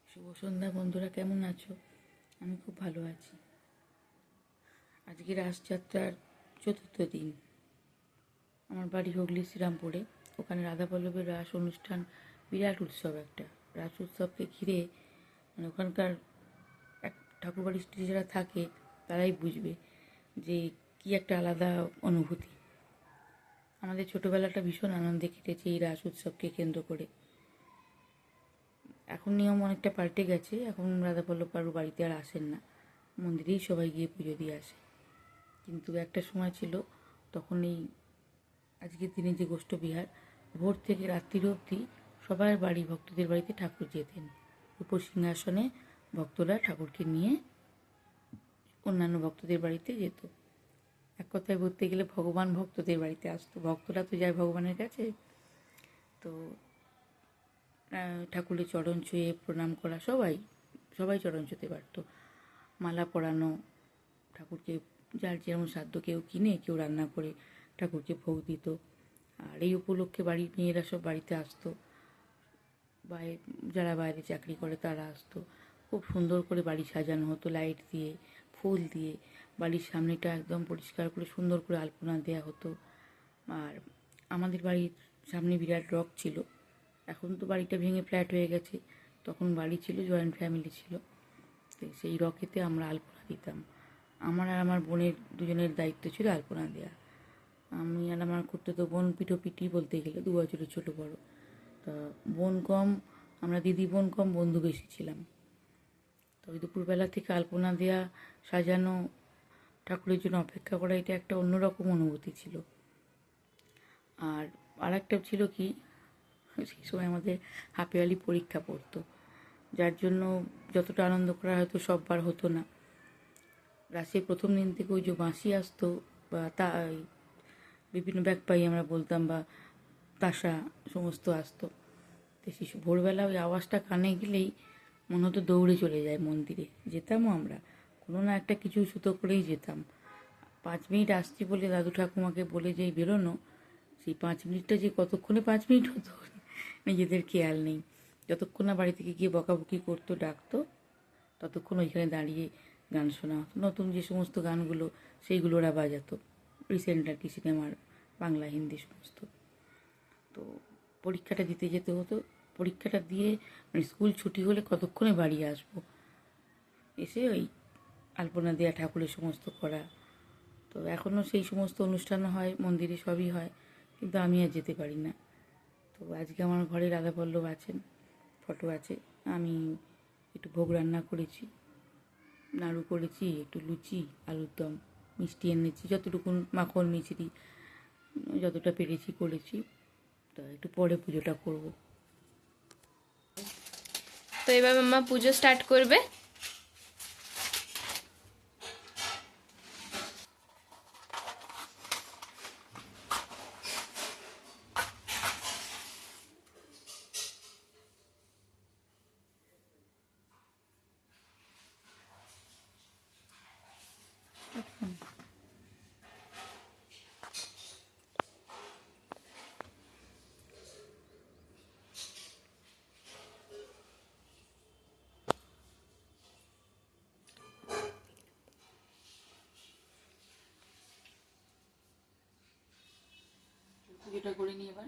শুভ সন্ধ্যা বন্ধুরা, কেমন আছো? আমি খুব ভালো আছি। আজকে রাসযাত্রার চতুর্থ দিন। আমার বাড়ি হুগলি শ্রীরামপুরে। ওখানে রাধাবল্লভের রাস অনুষ্ঠান, বিরাট উৎসব একটা। রাস উৎসবকে ঘিরে ওখানকার এক ঠাকুরবাড়ির স্ত্রী যারা থাকে তারাই বুঝবে যে কি একটা আলাদা অনুভূতি। আমাদের ছোটোবেলাটা ভীষণ আনন্দে কেটেছে এই রাস উৎসবকে কেন্দ্র করে। এখন নিয়ম অনেকটা পাল্টে গেছে। এখন রাধাবল্লভ কারোর বাড়িতে আর আসেন না, মন্দিরেই সবাই গিয়ে পুজো দিয়ে আসে। কিন্তু একটা সময় ছিল, তখন এই আজকের দিনে যে গোষ্ঠ বিহার, ভোর থেকে রাত্রির অবধি সবার বাড়ি, ভক্তদের বাড়িতে ঠাকুর যেতেন। উপর সিংহাসনে ভক্তরা ঠাকুরকে নিয়ে অন্যান্য ভক্তদের বাড়িতে যেত। এক কথায় বলতে গেলে ভগবান ভক্তদের বাড়িতে আসতো। ভক্তরা তো যায় ভগবানের কাছে। তো ঠাকুরের চরণ ছুঁয়ে প্রণাম করা, সবাই চরণ ছুঁতে পারত। মালা পরানো, ঠাকুরকে যার যেমন সাধ্য, কেউ কিনে, কেউ রান্না করে ঠাকুরকে ভোগ দিত। আর এই উপলক্ষে বাড়ির মেয়েরা সব বাড়িতে আসতো, যারা বাইরে চাকরি করে তারা আসতো। খুব সুন্দর করে বাড়ি সাজানো হতো, লাইট দিয়ে, ফুল দিয়ে। বাড়ির সামনেটা একদম পরিষ্কার করে সুন্দর করে আলপনা দেওয়া হতো। আর আমাদের বাড়ির সামনে বিরাট রক ছিল। এখন তো বাড়িটা ভেঙে ফ্ল্যাট হয়ে গেছে। তখন বাড়ি ছিল, জয়েন্ট ফ্যামিলি ছিল। তো সেই রকেতে আমরা আলপনা দিতাম। আমার আর আমার বোনের দুজনের দায়িত্ব ছিল আলপনা দেওয়া। আমি আর আমার খুড়তুতো বোন পিঠোপিঠি বলতে গেলে 2 বছরের ছোটো বড়। তা বোন কম, আমরা দিদি বোন কম, বন্ধু বেশি ছিলাম। তো ওই দুপুরবেলা থেকে আলপনা দেওয়া, সাজানো, ঠাকুরের জন্য অপেক্ষা করা, এটা একটা অন্যরকম অনুভূতি ছিল। আর একটা ছিল কি, সেই সময় আমাদের হাফ ইয়ারলি পরীক্ষা পড়তো, যার জন্য যতটা আনন্দ করা হয়তো সববার হতো না। রাসের প্রথম দিন থেকে ওই যে বাঁশি আসতো, বা বিভিন্ন ব্যাগপাই আমরা বলতাম, বা তাসা সমস্ত আসতো। তো সেই ভোরবেলা ওই আওয়াজটা কানে গেলেই মনে হতো দৌড়ে চলে যায় মন্দিরে। যেতামও আমরা, কোনো না একটা কিছু সুতো করেই যেতাম। 5 মিনিট আসছি বলে দাদু ঠাকুমাকে বলে যেই বেরোনো, সেই 5 মিনিটটা যে কতক্ষণে 5 মিনিট হতো নিজেদের খেয়াল নেই। যতক্ষণ না বাড়ি থেকে গিয়ে বকাবকি করতো, ডাকতো, ততক্ষণ ওইখানে দাঁড়িয়ে গান শোনা হতো। নতুন যে সমস্ত গানগুলো, সেইগুলো ওরা বাজাতো, রিসেন্ট আর কি, সিনেমার বাংলা হিন্দি সমস্ত। তো পরীক্ষাটা দিতে যেতে হতো। পরীক্ষাটা দিয়ে স্কুল ছুটি হলে কতক্ষণে বাড়ি আসবো, এসে ওই আলপনা দেওয়া, ঠাকুরের সমস্ত করা। তো এখনও সেই সমস্ত অনুষ্ঠান হয় মন্দিরে, সবই হয়, কিন্তু আমি আর যেতে পারি না। তো আজকে আমার ঘরে রাধাবল্লভ আছেন, ফটো আছে। আমি একটু ভোগ রান্না করেছি, নাড়ু করেছি, একটু লুচি, আলুর দম, মিষ্টি এনেছি, যতটুকু মাখন মিছরি যতটা পেরেছি করেছি। তো একটু পরে পুজোটা করব। তো এবার মাম্মা পুজো স্টার্ট করবে। পুজোটা করে নিই এবার।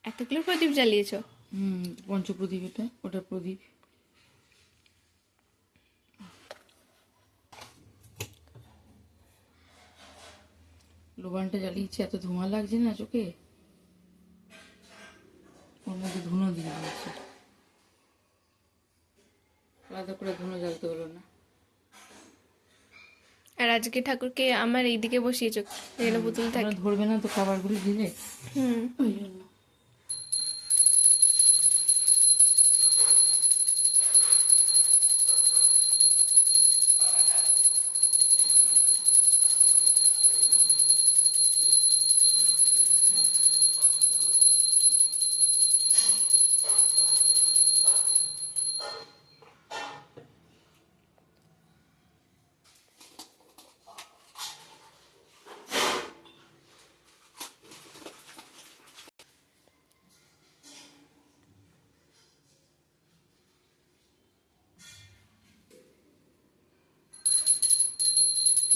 এতগুলো প্রদীপ জ্বালিয়েছো? পঞ্চপ্রদীপ, ওটা প্রদীপ। লোবানটা জ্বালিয়েছি, এত ধোঁয়া লাগছে না চোখে, ওর মধ্যে ধুনো দিয়ে দিয়েছে। আলাদা করে ধুনো জ্বালতে হলো না। আর আজকে ঠাকুরকে আমার এইদিকে বসিয়েছো, যেন পুতুল থাকে। ধরবে না তো খাবারগুলো দিলে, হুম। ওই জন্য।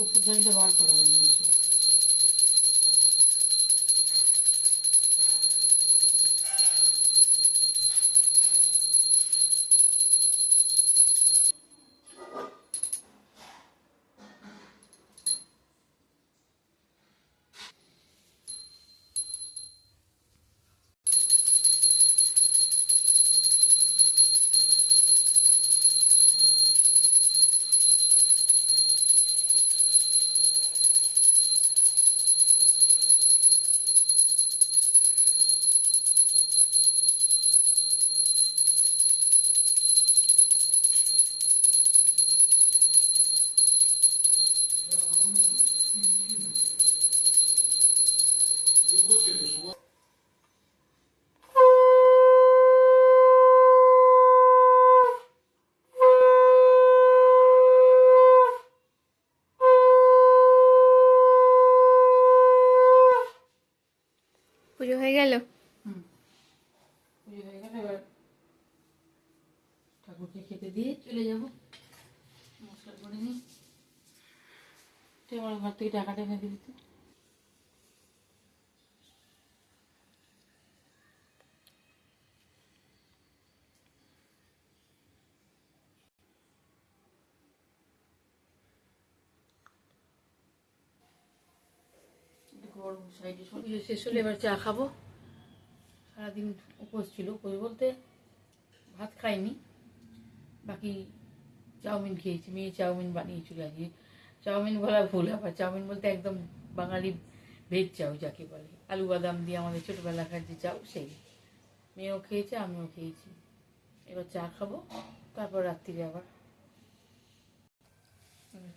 কপুরদানিটা বার করা হয়নি। পুজো হয়ে গেল? পুজো হয়ে গেল, এবার ঠাকুরকে খেতে দিয়ে চলে যাবো। নমস্কার করে নিই। তুই আমার ঘর থেকে টাকাটা এনে দিবি তো। গরম সাইডে পুজো শেষ হলে এবার চা খাবো। সারাদিন উপোস ছিল, উপোস বলতে ভাত খাইনি, বাকি চাউমিন খেয়েছি। মেয়ে চাউমিন বানিয়েছিল আজকে। চাউমিন বলা ভুল, আবার চাউমিন বলতে একদম বাঙালি ভেজ চাউ যাকে বলে, আলু বাদাম দিয়ে আমাদের ছোটোবেলাকার যে চাউ, সেই। মেয়েও খেয়েছে, আমিও খেয়েছি। এবার চা খাবো, তারপর রাত্রিরে আবার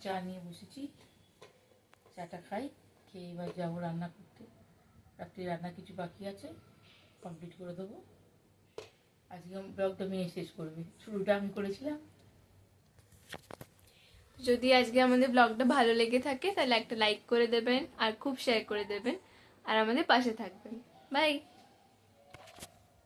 চা নিয়ে বসেছি। চাটা খাই, খেয়ে এবার যাবো রান্না করতে। রাত্রি রান্না কিছু বাকি আছে, কমপ্লিট করে দেবো। আজকে ব্লগটা মেয়ে শেষ করবে, শুরুটা আমি করেছিলাম। যদি আজকে আমাদের ব্লগটা ভালো লেগে থাকে তাহলে একটা লাইক করে দেবেন আর খুব শেয়ার করে দেবেন আর আমাদের পাশে থাকবেন। বাই।